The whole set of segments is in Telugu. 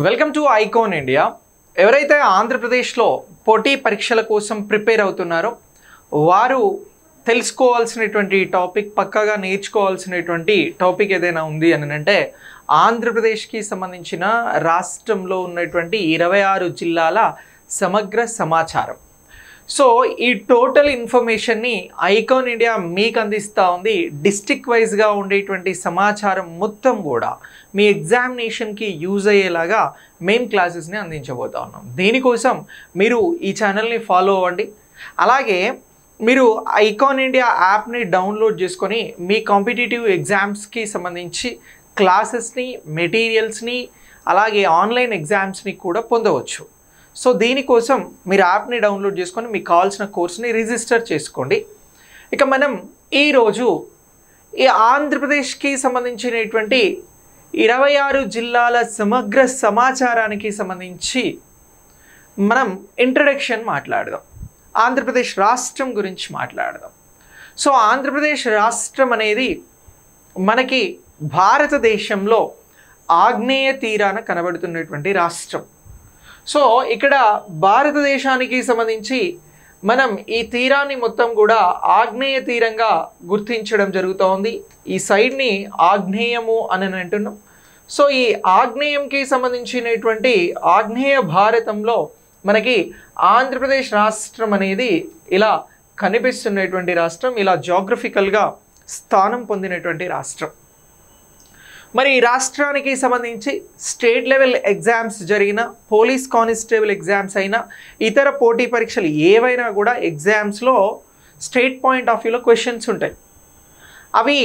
Welcome to icon India. ఎవరైతే ఆంధ్రప్రదేశ్లో పోటీ పరీక్షల కోసం ప్రిపేర్ అవుతున్నారో వారు తెలుసుకోవాల్సినటువంటి టాపిక్, పక్కగా నేర్చుకోవాల్సినటువంటి టాపిక్ ఏదైనా ఉంది అని అంటే ఆంధ్రప్రదేశ్కి సంబంధించిన రాష్ట్రంలో ఉన్నటువంటి 26 జిల్లాల సమగ్ర సమాచారం. సో ఈ టోటల్ ఇన్ఫర్మేషన్ని ఐకాన్ ఇండియా మీకు అందిస్తూ ఉంది. డిస్ట్రిక్ట్ వైజ్గా ఉండేటువంటి సమాచారం మొత్తం కూడా మీ ఎగ్జామినేషన్కి యూజ్ అయ్యేలాగా మేము క్లాసెస్ని అందించబోతా ఉన్నాం. దీనికోసం మీరు ఈ ఛానల్ని ఫాలో అవ్వండి. అలాగే మీరు ఐకాన్ ఇండియా యాప్ని డౌన్లోడ్ చేసుకొని మీ కాంపిటేటివ్ ఎగ్జామ్స్కి సంబంధించి క్లాసెస్ని, మెటీరియల్స్ని, అలాగే ఆన్లైన్ ఎగ్జామ్స్ని కూడా పొందవచ్చు. సో దీనికోసం మీరు యాప్ని డౌన్లోడ్ చేసుకొని మీకు కావాల్సిన కోర్స్ని రిజిస్టర్ చేసుకోండి. ఇక మనం ఈరోజు ఈ ఆంధ్రప్రదేశ్కి సంబంధించినటువంటి 26 జిల్లాల సమగ్ర సమాచారానికి సంబంధించి మనం ఇంట్రడక్షన్ మాట్లాడదాం. ఆంధ్రప్రదేశ్ రాష్ట్రం గురించి మాట్లాడదాం. సో ఆంధ్రప్రదేశ్ రాష్ట్రం అనేది మనకి భారతదేశంలో ఆగ్నేయ తీరాన కనబడుతున్నటువంటి రాష్ట్రం. సో ఇక్కడ భారతదేశానికి సంబంధించి మనం ఈ తీరాన్ని మొత్తం కూడా ఆగ్నేయ తీరంగా గుర్తించడం జరుగుతోంది. ఈ సైడ్ని ఆగ్నేయము అని అంటున్నాం. సో ఈ ఆగ్నేయంకి సంబంధించినటువంటి ఆగ్నేయ భారతంలో మనకి ఆంధ్రప్రదేశ్ రాష్ట్రం అనేది ఇలా కనిపిస్తున్నటువంటి రాష్ట్రం, ఇలా జాగ్రఫికల్గా స్థానం పొందినటువంటి రాష్ట్రం. మరి ఈ రాష్ట్రానికి సంబంధించి స్టేట్ లెవెల్ ఎగ్జామ్స్ జరిగిన, పోలీస్ కానిస్టేబుల్ ఎగ్జామ్స్ అయినా, ఇతర పోటీ పరీక్షలు ఏవైనా కూడా ఎగ్జామ్స్లో స్టేట్ పాయింట్ ఆఫ్ వ్యూలో క్వశ్చన్స్ ఉంటాయి. అవి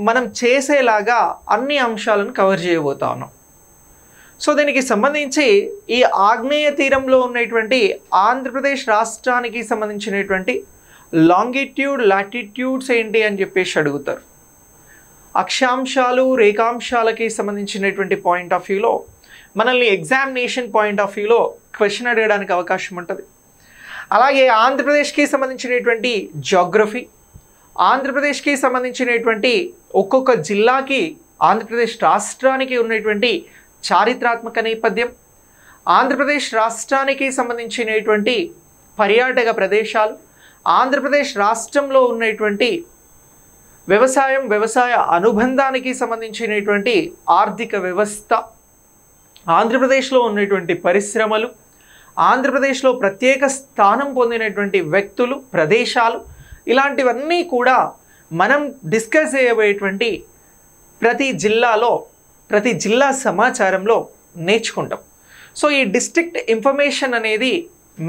మనం చేసేలాగా అన్ని అంశాలను కవర్ చేయబోతా ఉన్నాం. సో దీనికి సంబంధించి ఈ ఆగ్నేయ తీరంలో ఉన్నటువంటి ఆంధ్రప్రదేశ్ రాష్ట్రానికి సంబంధించినటువంటి లాంగిట్యూడ్, లాటిట్యూడ్స్ ఏంటి అని చెప్పేసి అడుగుతారు. అక్షాంశాలు, రేఖాంశాలకి సంబంధించినటువంటి పాయింట్ ఆఫ్ వ్యూలో మనల్ని ఎగ్జామినేషన్ పాయింట్ ఆఫ్ వ్యూలో క్వశ్చన్ అడగడానికి అవకాశం ఉంటుంది. అలాగే ఆంధ్రప్రదేశ్కి సంబంధించినటువంటి జాగ్రఫీ, ఆంధ్రప్రదేశ్కి సంబంధించినటువంటి ఒక్కొక్క జిల్లాకి, ఆంధ్రప్రదేశ్ రాష్ట్రానికి ఉన్నటువంటి చారిత్రాత్మక నేపథ్యం, ఆంధ్రప్రదేశ్ రాష్ట్రానికి సంబంధించినటువంటి పర్యాటక ప్రదేశాలు, ఆంధ్రప్రదేశ్ రాష్ట్రంలో ఉన్నటువంటి వ్యవసాయ అనుబంధానికి సంబంధించినటువంటి ఆర్థిక వ్యవస్థ, ఆంధ్రప్రదేశ్లో ఉన్నటువంటి పరిశ్రమలు, ఆంధ్రప్రదేశ్లో ప్రత్యేక స్థానం పొందినటువంటి వ్యక్తులు, ప్రదేశాలు, ఇలాంటివన్నీ కూడా మనం డిస్కస్ చేయబోయేటువంటి ప్రతి జిల్లా సమాచారంలో నేర్చుకుంటాం. సో ఈ డిస్ట్రిక్ట్ ఇన్ఫర్మేషన్ అనేది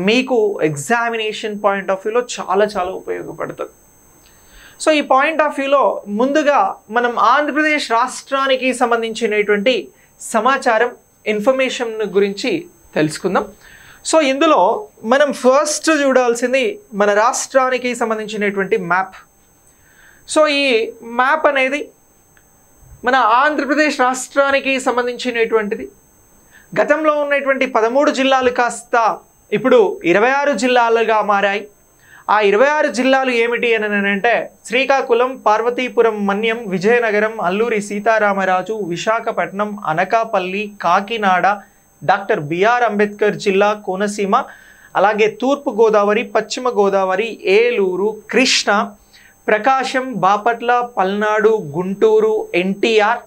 మీకు ఎగ్జామినేషన్ పాయింట్ ఆఫ్ వ్యూలో చాలా ఉపయోగపడుతుంది. సో ఈ పాయింట్ ఆఫ్ వ్యూలో ముందుగా మనం ఆంధ్రప్రదేశ్ రాష్ట్రానికి సంబంధించినటువంటి సమాచారం, ఇన్ఫర్మేషన్ గురించి తెలుసుకుందాం. సో ఇందులో మనం ఫస్ట్ చూడాల్సింది మన రాష్ట్రానికి సంబంధించినటువంటి మ్యాప్. సో ఈ మ్యాప్ అనేది మన ఆంధ్రప్రదేశ్ రాష్ట్రానికి సంబంధించినటువంటిది. గతంలో ఉన్నటువంటి 13 జిల్లాలు కాస్త ఇప్పుడు 26 జిల్లాలుగా మారాయి. ఆ 26 జిల్లాలు ఏమిటి అని అంటే శ్రీకాకుళం, పార్వతీపురం, మన్యం, విజయనగరం, అల్లూరి సీతారామరాజు, విశాఖపట్నం, అనకాపల్లి, కాకినాడ, డాక్టర్ బిఆర్ అంబేద్కర్ జిల్లా, కోనసీమ, అలాగే తూర్పు గోదావరి, పశ్చిమ గోదావరి, ఏలూరు, కృష్ణా, ప్రకాశం, బాపట్ల, పల్నాడు, గుంటూరు, ఎన్టీఆర్,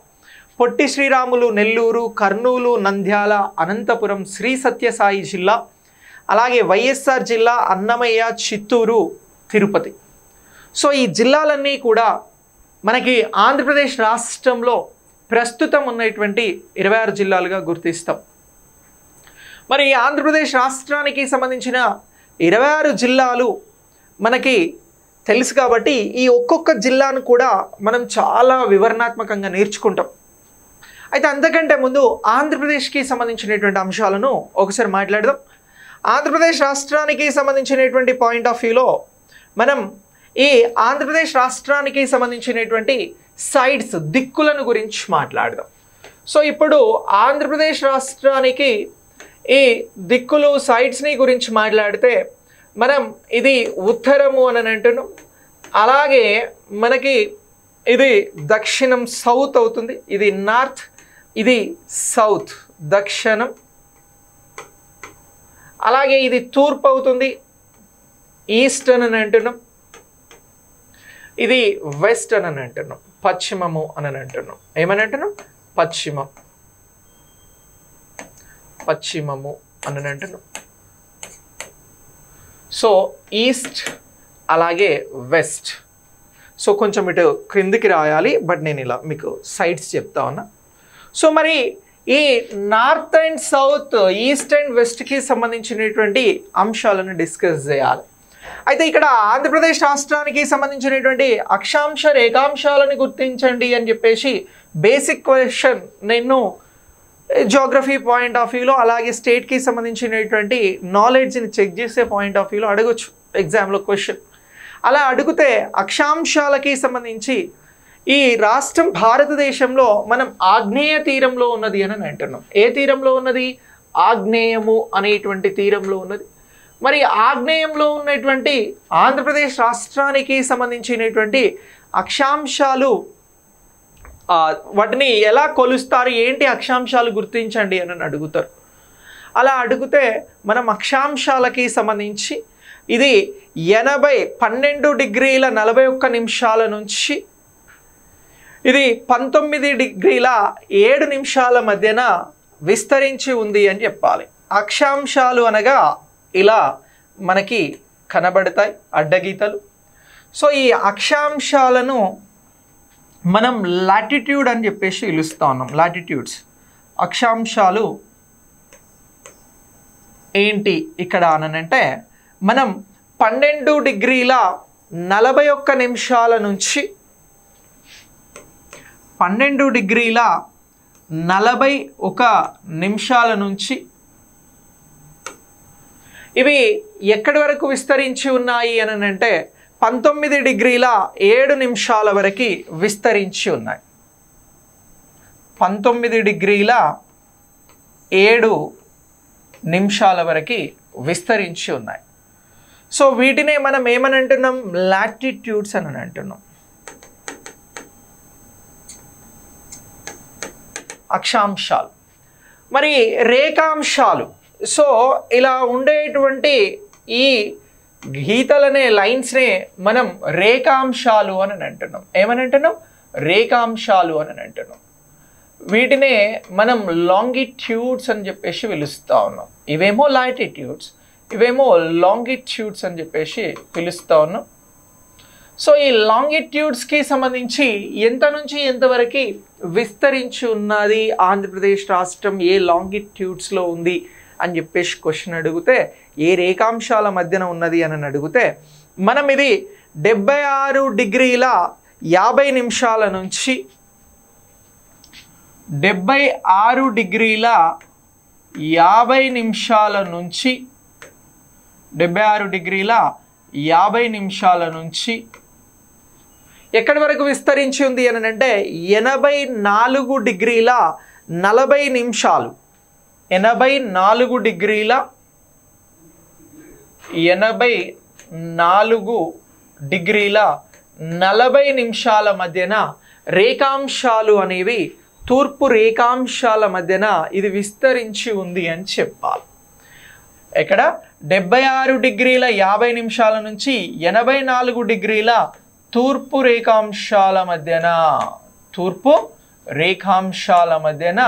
పొట్టి శ్రీరాములు, నెల్లూరు, కర్నూలు, నంద్యాల, అనంతపురం, శ్రీ సత్యసాయి జిల్లా, అలాగే వైఎస్ఆర్ జిల్లా, అన్నమయ్య, చిత్తూరు, తిరుపతి. సో ఈ జిల్లాలన్నీ కూడా మనకి ఆంధ్రప్రదేశ్ రాష్ట్రంలో ప్రస్తుతం ఉన్నటువంటి 26 జిల్లాలుగా గుర్తిస్తాం. మరి ఆంధ్రప్రదేశ్ రాష్ట్రానికి సంబంధించిన 26 జిల్లాలు మనకి తెలుసు కాబట్టి ఈ ఒక్కొక్క జిల్లాను కూడా మనం చాలా వివరణాత్మకంగా నేర్చుకుంటాం. అయితే అంతకంటే ముందు ఆంధ్రప్రదేశ్కి సంబంధించినటువంటి అంశాలను ఒకసారి మాట్లాడదాం. ఆంధ్రప్రదేశ్ రాష్ట్రానికి సంబంధించినటువంటి పాయింట్ ఆఫ్ వ్యూలో మనం ఈ ఆంధ్రప్రదేశ్ రాష్ట్రానికి సంబంధించినటువంటి సైడ్స్, దిక్కులను గురించి మాట్లాడదాం. సో ఇప్పుడు ఆంధ్రప్రదేశ్ రాష్ట్రానికి ఈ దిక్కులు, సైడ్స్ని గురించి మాట్లాడితే మనం ఇది ఉత్తరము అని అంటున్నాం. అలాగే మనకి ఇది దక్షిణం, సౌత్ అవుతుంది. ఇది నార్త్, ఇది సౌత్ దక్షిణం, అలాగే ఇది తూర్పు అవుతుంది, ఈస్టర్న్ అని అంటున్నాం, ఇది వెస్టర్న్ అని అంటున్నాం, పశ్చిమము అని అంటున్నాం. ఏమని అంటున్నాం? పశ్చిమము అని అంటున్నాం. సో ఈస్ట్ అలాగే వెస్ట్. సో కొంచెం ఇటు క్రిందికి రాయాలి, బట్ నేను ఇలా మీకు సైడ్స్ చెప్తా ఉన్నా. సో మరి ఈ north and south, east and వెస్ట్కి సంబంధించినటువంటి అంశాలను డిస్కస్ చేయాలి. అయితే ఇక్కడ ఆంధ్రప్రదేశ్ రాష్ట్రానికి సంబంధించినటువంటి అక్షాంశ రేఖాంశాలను గుర్తించండి అని చెప్పేసి బేసిక్ క్వశ్చన్ నేను జియోగ్రఫీ పాయింట్ ఆఫ్ వ్యూలో, అలాగే స్టేట్కి సంబంధించినటువంటి నాలెడ్జ్ని చెక్ చేసే పాయింట్ ఆఫ్ వ్యూలో అడగొచ్చు ఎగ్జామ్లో క్వశ్చన్. అలా అడిగితే అక్షాంశాలకి సంబంధించి ఈ రాష్ట్రం భారతదేశంలో మనం ఆగ్నేయ తీరంలో ఉన్నది అని అంటున్నాం. ఏ తీరంలో ఉన్నది? ఆగ్నేయము అనేటువంటి తీరంలో ఉన్నది. మరి ఆగ్నేయంలో ఉన్నటువంటి ఆంధ్రప్రదేశ్ రాష్ట్రానికి సంబంధించినటువంటి అక్షాంశాలు, వాటిని ఎలా కొలుస్తారు, ఏంటి అక్షాంశాలు గుర్తించండి అని అడుగుతారు. అలా అడిగితే మనం అక్షాంశాలకి సంబంధించి ఇది 12 డిగ్రీల 41 నిమిషాల నుంచి ఇది 19 డిగ్రీల 7 నిమిషాల మధ్యన విస్తరించి ఉంది అని చెప్పాలి. అక్షాంశాలు అనగా ఇలా మనకి కనబడతాయి అడ్డగీతలు. సో ఈ అక్షాంశాలను మనం లాటిట్యూడ్ అని చెప్పేసి పిలుస్తా ఉన్నాం. లాటిట్యూడ్స్, అక్షాంశాలు ఏంటి ఇక్కడ అనంటే మనం 12 డిగ్రీల 41 నిమిషాల నుంచి 12 డిగ్రీల 41 నిమిషాల నుంచి ఇవి ఎక్కడి వరకు విస్తరించి ఉన్నాయి అని అంటే 19 డిగ్రీల 7 నిమిషాల వరకు విస్తరించి ఉన్నాయి. 19 డిగ్రీల 7 నిమిషాల వరకు విస్తరించి ఉన్నాయి. సో వీటినే మనం ఏమని అంటున్నాం? లాటిట్యూడ్స్ అని అంటున్నాం. అక్షాంశాలు. మరి రేఖాంశాలు, సో ఇలా ఉండేటువంటి ఈ గీతలనే, లైన్స్నే మనం రేఖాంశాలు అని అంటున్నాం. ఏమని అంటున్నాం? రేఖాంశాలు అని అంటున్నాం. వీటినే మనం లాంగిట్యూడ్స్ అని చెప్పేసి పిలుస్తూ ఉన్నాం. ఇవేమో లాటిట్యూడ్స్, ఇవేమో లాంగిట్యూడ్స్ అని చెప్పేసి పిలుస్తూ ఉన్నాం. సో ఈ లాంగిట్యూడ్స్కి సంబంధించి ఎంత నుంచి ఎంతవరకు విస్తరించి ఉన్నది ఆంధ్రప్రదేశ్ రాష్ట్రం, ఏ లాంగిట్యూడ్స్లో ఉంది అని చెప్పేసి క్వశ్చన్ అడిగితే, ఏ రేఖాంశాల మధ్యన ఉన్నది అని అడిగితే మనం ఇది 76 డిగ్రీల 50 నిమిషాల నుంచి 76 డిగ్రీల 50 నిమిషాల నుంచి 76 డిగ్రీల 50 నిమిషాల నుంచి ఎక్కడి వరకు విస్తరించి ఉంది అని అంటే 84 డిగ్రీల 40 నిమిషాలు. 84 డిగ్రీల 40 నిమిషాల మధ్యన రేఖాంశాలు అనేవి, తూర్పు రేఖాంశాల మధ్యన ఇది విస్తరించి ఉంది అని చెప్పాలి. ఇక్కడ 76 డిగ్రీల 50 నిమిషాల నుంచి 84 డిగ్రీల తూర్పు రేఖాంశాల మధ్యన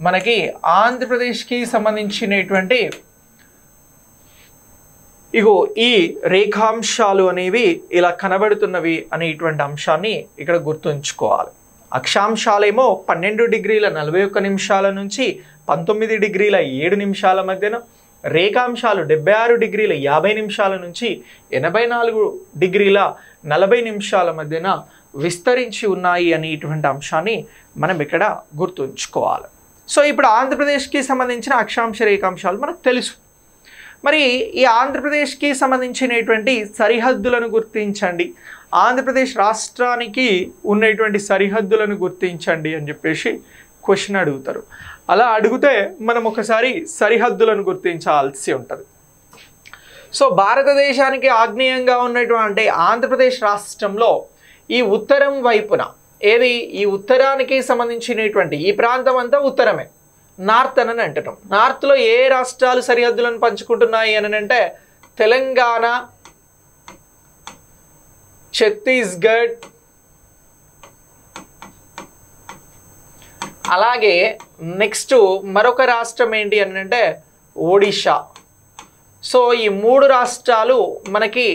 మనకి ఆంధ్రప్రదేశ్కి సంబంధించినటువంటి ఇగో ఈ రేఖాంశాలు అనేవి ఇలా కనబడుతున్నవి అనేటువంటి అంశాన్ని ఇక్కడ గుర్తుంచుకోవాలి. అక్షాంశాలేమో 12 డిగ్రీల 41 నిమిషాల నుంచి 19 డిగ్రీల 7 నిమిషాల మధ్యన, రేఖాంశాలు 76 డిగ్రీల 50 నిమిషాల నుంచి 84 డిగ్రీల 40 నిమిషాల మధ్యన విస్తరించి ఉన్నాయి అనేటువంటి అంశాన్ని మనం ఇక్కడ గుర్తుంచుకోవాలి. సో ఇప్పుడు ఆంధ్రప్రదేశ్కి సంబంధించిన అక్షాంశ రేఖాంశాలు మనకు తెలుసు. మరి ఈ ఆంధ్రప్రదేశ్కి సంబంధించినటువంటి సరిహద్దులను గుర్తించండి, ఆంధ్రప్రదేశ్ రాష్ట్రానికి ఉన్నటువంటి సరిహద్దులను గుర్తించండి అని చెప్పేసి క్వశ్చన్ అడుగుతారు. అలా అడిగితే మనం ఒకసారి సరిహద్దులను గుర్తించాల్సి ఉంటుంది. సో భారతదేశానికి ఆగ్నేయంగా ఉన్నటువంటి ఆంధ్రప్రదేశ్ రాష్ట్రంలో ఈ ఉత్తరం వైపున, ఏది ఈ ఉత్తరానికి సంబంధించినటువంటి ఈ ప్రాంతం అంతా ఉత్తరమే, నార్త్ అని అంటున్నాం. నార్త్లో ఏ రాష్ట్రాలు సరిహద్దులను పంచుకుంటున్నాయి అని అంటే తెలంగాణ, ఛత్తీస్గఢ్, అలాగే నెక్స్ట్ మరొక రాష్ట్రం ఏంటి అని అంటే ఒడిషా. సో ఈ 3 రాష్ట్రాలు మనకి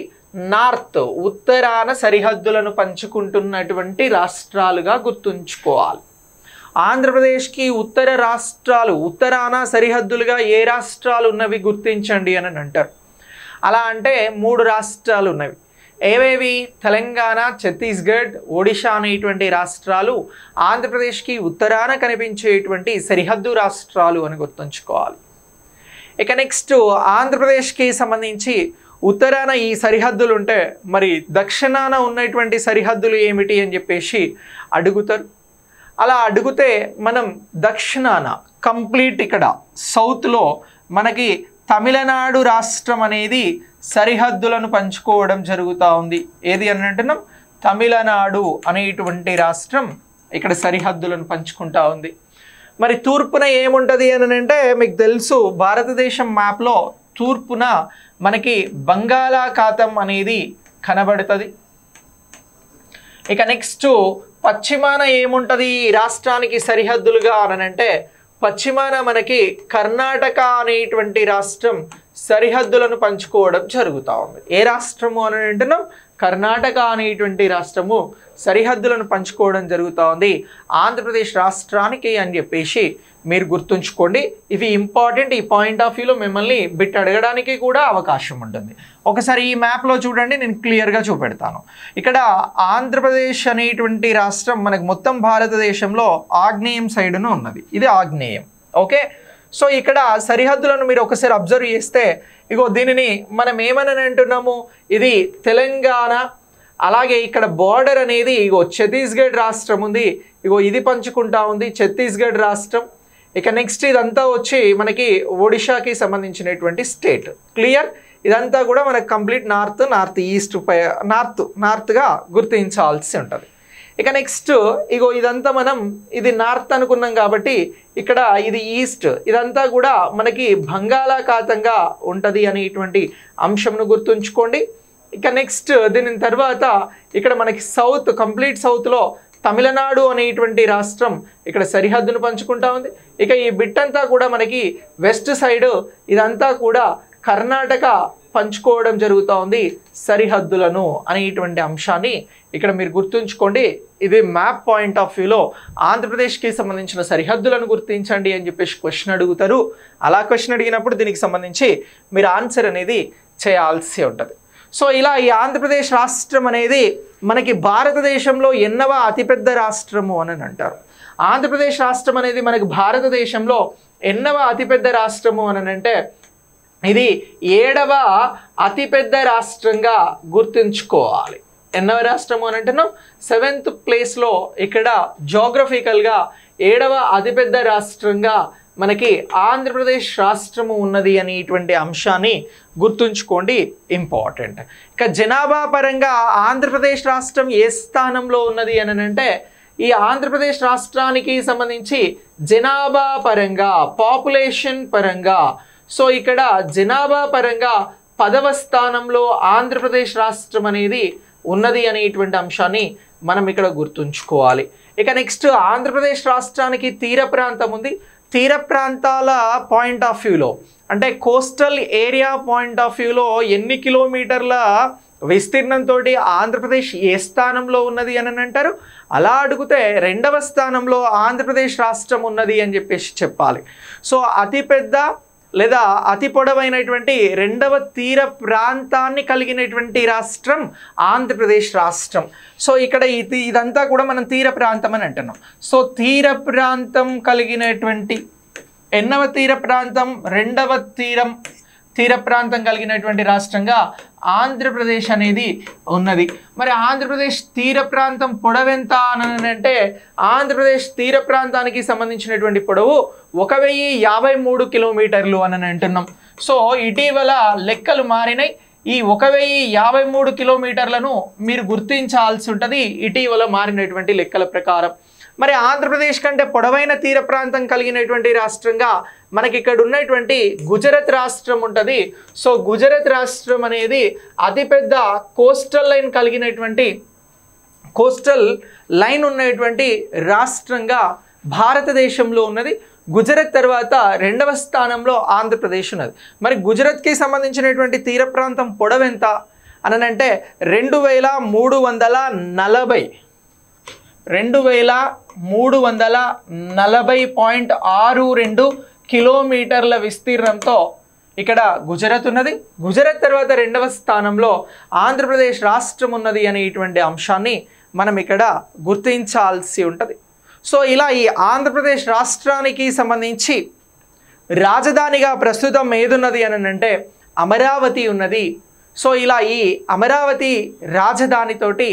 నార్త్ ఉత్తరాన సరిహద్దులను పంచుకుంటున్నటువంటి రాష్ట్రాలుగా గుర్తుంచుకోవాలి. ఆంధ్రప్రదేశ్కి ఉత్తర రాష్ట్రాలు ఉత్తరాన సరిహద్దులుగా ఏ రాష్ట్రాలు ఉన్నవి గుర్తించండి అని అంటారు. అలా అంటే 3 రాష్ట్రాలు ఉన్నవి. ఏవేవి? తెలంగాణ, ఛత్తీస్గఢ్, ఒడిషా అనేటువంటి రాష్ట్రాలు ఆంధ్రప్రదేశ్కి ఉత్తరాన కనిపించేటువంటి సరిహద్దు రాష్ట్రాలు అని గుర్తుంచుకోవాలి. ఇక నెక్స్ట్ ఆంధ్రప్రదేశ్కి సంబంధించి ఉత్తరాన ఈ సరిహద్దులు ఉంటే మరి దక్షిణాన ఉన్నటువంటి సరిహద్దులు ఏమిటి అని చెప్పేసి అడుగుతారు. అలా అడిగితే మనం దక్షిణాన కంప్లీట్ ఇక్కడ సౌత్లో మనకి తమిళనాడు రాష్ట్రం అనేది సరిహద్దులను పంచుకోవడం జరుగుతూ ఉంది. ఏది అని అంటున్నాం? తమిళనాడు అనేటువంటి రాష్ట్రం ఇక్కడ సరిహద్దులను పంచుకుంటా ఉంది. మరి తూర్పున ఏముంటుంది అని అంటే మీకు తెలుసు, భారతదేశం మ్యాప్లో తూర్పున మనకి బంగాళాఖాతం అనేది కనబడుతుంది. ఇక నెక్స్ట్ పశ్చిమాన ఏముంటుంది ఈ రాష్ట్రానికి సరిహద్దులుగా అని అంటే పశ్చిమాన మనకి కర్ణాటక అనేటువంటి రాష్ట్రం సరిహద్దులను పంచుకోవడం జరుగుతూ ఉంది. ఏ రాష్ట్రము అని అంటున్నాం? కర్ణాటక అనేటువంటి రాష్ట్రము సరిహద్దులను పంచుకోవడం జరుగుతూ ఉంది ఆంధ్రప్రదేశ్ రాష్ట్రానికి అని చెప్పేసి మీరు గుర్తుంచుకోండి. ఇవి ఇంపార్టెంట్. ఈ పాయింట్ ఆఫ్ వ్యూలో మిమ్మల్ని బిట్ అడగడానికి కూడా అవకాశం ఉంటుంది. ఒకసారి ఈ మ్యాప్లో చూడండి, నేను క్లియర్గా చూపెడతాను. ఇక్కడ ఆంధ్రప్రదేశ్ అనేటువంటి రాష్ట్రం మనకు మొత్తం భారతదేశంలో ఆగ్నేయం సైడున ఉన్నది. ఇది ఆగ్నేయం. ఓకే, సో ఇక్కడ సరిహద్దులను మీరు ఒకసారి అబ్జర్వ్ చేస్తే ఇగో దీనిని మనం ఏమని అంటున్నాము? ఇది తెలంగాణ. అలాగే ఇక్కడ బార్డర్ అనేది ఇగో ఛత్తీస్గఢ్ రాష్ట్రం ఉంది. ఇగో ఇది పంచుకుంటా ఉంది ఛత్తీస్గఢ్ రాష్ట్రం. ఇక నెక్స్ట్ ఇదంతా వచ్చి మనకి ఒడిషాకి సంబంధించినటువంటి స్టేట్. క్లియర్? ఇదంతా కూడా మనకు కంప్లీట్ నార్త్ ఈస్ట్ నార్త్గా గుర్తించాల్సి ఉంటుంది. ఇక నెక్స్ట్ ఇగో ఇదంతా మనం ఇది నార్త్ అనుకున్నాం కాబట్టి ఇక్కడ ఇది ఈస్ట్. ఇదంతా కూడా మనకి బంగాళాఖాతంగా ఉంటుంది అనేటువంటి అంశంను గుర్తుంచుకోండి. ఇక నెక్స్ట్ దీని తర్వాత ఇక్కడ మనకి సౌత్, కంప్లీట్ సౌత్లో తమిళనాడు అనేటువంటి రాష్ట్రం ఇక్కడ సరిహద్దును పంచుకుంటా ఉంది. ఇక ఈ బిట్ అంతా కూడా మనకి వెస్ట్ సైడ్ ఇదంతా కూడా కర్ణాటక పంచుకోవడం జరుగుతూ ఉంది సరిహద్దులను అనేటువంటి అంశాన్ని ఇక్కడ మీరు గుర్తుంచుకోండి. ఇది మ్యాప్ పాయింట్ ఆఫ్ వ్యూలో ఆంధ్రప్రదేశ్కి సంబంధించిన సరిహద్దులను గుర్తించండి అని చెప్పేసి క్వశ్చన్ అడుగుతారు. అలా క్వశ్చన్ అడిగినప్పుడు దీనికి సంబంధించి మీరు ఆన్సర్ అనేది చేయాల్సి ఉంటుంది. సో ఇలా ఈ ఆంధ్రప్రదేశ్ రాష్ట్రం అనేది మనకి భారతదేశంలో ఎన్నవ అతిపెద్ద రాష్ట్రము అని అంటారు. ఆంధ్రప్రదేశ్ రాష్ట్రం అనేది మనకి భారతదేశంలో ఎన్నవ అతిపెద్ద రాష్ట్రము అని అంటే ఇది 7వ అతిపెద్ద రాష్ట్రంగా గుర్తుంచుకోవాలి. ఎన్నవ రాష్ట్రము అని అంటున్నాం? 7th ప్లేస్లో ఇక్కడ జోగ్రఫికల్గా 7వ అతిపెద్ద రాష్ట్రంగా మనకి ఆంధ్రప్రదేశ్ రాష్ట్రము ఉన్నది అనేటువంటి అంశాన్ని గుర్తుంచుకోండి, ఇంపార్టెంట్. ఇక జనాభా పరంగా ఆంధ్రప్రదేశ్ రాష్ట్రం ఏ స్థానంలో ఉన్నది అని అంటే ఈ ఆంధ్రప్రదేశ్ రాష్ట్రానికి సంబంధించి జనాభా పరంగా, పాపులేషన్ పరంగా, సో ఇక్కడ జనాభా పరంగా 10వ స్థానంలో ఆంధ్రప్రదేశ్ రాష్ట్రం అనేది ఉన్నది అనేటువంటి అంశాన్ని మనం ఇక్కడ గుర్తుంచుకోవాలి. ఇక నెక్స్ట్ ఆంధ్రప్రదేశ్ రాష్ట్రానికి తీర ప్రాంతం ఉంది. తీర ప్రాంతాల పాయింట్ ఆఫ్ వ్యూలో అంటే కోస్టల్ ఏరియా పాయింట్ ఆఫ్ వ్యూలో ఎన్ని కిలోమీటర్ల విస్తీర్ణంతో ఆంధ్రప్రదేశ్ ఏ స్థానంలో ఉన్నది అని అంటారు? అలా అడిగితే 2వ స్థానంలో ఆంధ్రప్రదేశ్ రాష్ట్రం ఉన్నది అని చెప్పేసి చెప్పాలి. సో అతిపెద్ద లేదా అతి పొడవైనటువంటి 2వ తీర ప్రాంతాన్ని కలిగినటువంటి రాష్ట్రం ఆంధ్రప్రదేశ్ రాష్ట్రం. సో ఇక్కడ ఇదంతా కూడా మనం తీర ప్రాంతం అని అంటున్నాం. సో తీర ప్రాంతం కలిగినటువంటి ఎన్నవ తీర ప్రాంతం? 2వ తీర ప్రాంతం కలిగినటువంటి రాష్ట్రంగా ఆంధ్రప్రదేశ్ అనేది ఉన్నది. మరి ఆంధ్రప్రదేశ్ తీర ప్రాంతం పొడవెంత అని అంటే ఆంధ్రప్రదేశ్ తీర ప్రాంతానికి సంబంధించినటువంటి పొడవు 1053 కిలోమీటర్లు అని అంటున్నాం. సో ఇటీవల లెక్కలు మారినాయి. ఈ 1053 కిలోమీటర్లను మీరు గుర్తించాల్సి ఉంటుంది ఇటీవల మారినటువంటి లెక్కల ప్రకారం. మరి ఆంధ్రప్రదేశ్ కంటే పొడవైన తీర ప్రాంతం కలిగినటువంటి రాష్ట్రంగా మనకి ఇక్కడ ఉన్నటువంటి గుజరాత్ రాష్ట్రం ఉంటుంది. సో గుజరాత్ రాష్ట్రం అనేది అతిపెద్ద కోస్టల్ లైన్ ఉన్నటువంటి రాష్ట్రంగా భారతదేశంలో ఉన్నది. గుజరాత్ తర్వాత రెండవ స్థానంలో ఆంధ్రప్రదేశ్ ఉన్నది. మరి గుజరాత్కి సంబంధించినటువంటి తీర ప్రాంతం పొడవు ఎంత అని అంటే 2340.62 కిలోమీటర్ల విస్తీర్ణంతో ఇక్కడ గుజరాత్ ఉన్నది. గుజరాత్ తర్వాత రెండవ స్థానంలో ఆంధ్రప్రదేశ్ రాష్ట్రం ఉన్నది అనేటువంటి అంశాన్ని మనం ఇక్కడ గుర్తించాల్సి ఉంటుంది. సో ఇలా ఈ ఆంధ్రప్రదేశ్ రాష్ట్రానికి సంబంధించి రాజధానిగా ప్రస్తుతం ఏదున్నది అని అంటే అమరావతి ఉన్నది. సో ఇలా ఈ అమరావతి రాజధానితోటి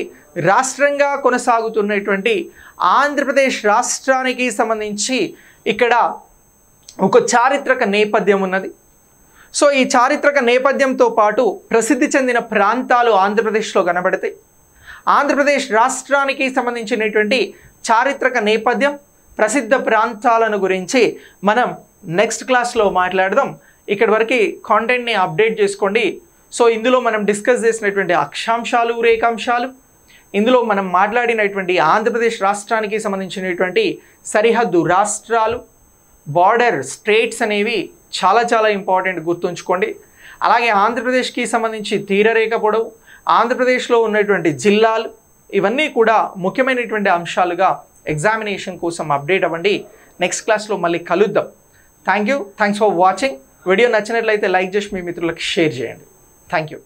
రాష్ట్రంగా కొనసాగుతున్నటువంటి ఆంధ్రప్రదేశ్ రాష్ట్రానికి సంబంధించి ఇక్కడ ఒక చారిత్రక నేపథ్యం ఉన్నది. సో ఈ చారిత్రక నేపథ్యంతో పాటు ప్రసిద్ధి చెందిన ప్రాంతాలు ఆంధ్రప్రదేశ్లో కనబడతాయి. ఆంధ్రప్రదేశ్ రాష్ట్రానికి సంబంధించినటువంటి చారిత్రక నేపథ్యం, ప్రసిద్ధ ప్రాంతాలను గురించి మనం నెక్స్ట్ క్లాస్లో మాట్లాడదాం. ఇక్కడి వరకు కాంటెంట్ని అప్డేట్ చేసుకోండి. సో ఇందులో మనం డిస్కస్ చేసినటువంటి అక్షాంశాలు, రేఖాంశాలు, ఇందులో మనం మాట్లాడినటువంటి ఆంధ్రప్రదేశ్ రాష్ట్రానికి సంబంధించినటువంటి సరిహద్దు రాష్ట్రాలు, బార్డర్ స్టేట్స్ అనేవి చాలా చాలా ఇంపార్టెంట్, గుర్తుంచుకోండి. అలాగే ఆంధ్రప్రదేశ్కి సంబంధించి తీరరేఖ పొడవు, ఆంధ్రప్రదేశ్లో ఉన్నటువంటి జిల్లాలు, ఇవన్నీ కూడా ముఖ్యమైనటువంటి అంశాలుగా ఎగ్జామినేషన్ కోసం అప్డేట్ అవ్వండి. నెక్స్ట్ క్లాస్లో మళ్ళీ కలుద్దాం. Thanks for watching. వీడియో నచ్చినట్లయితే లైక్ చేసి మీ మిత్రులకు షేర్ చేయండి. Thank you.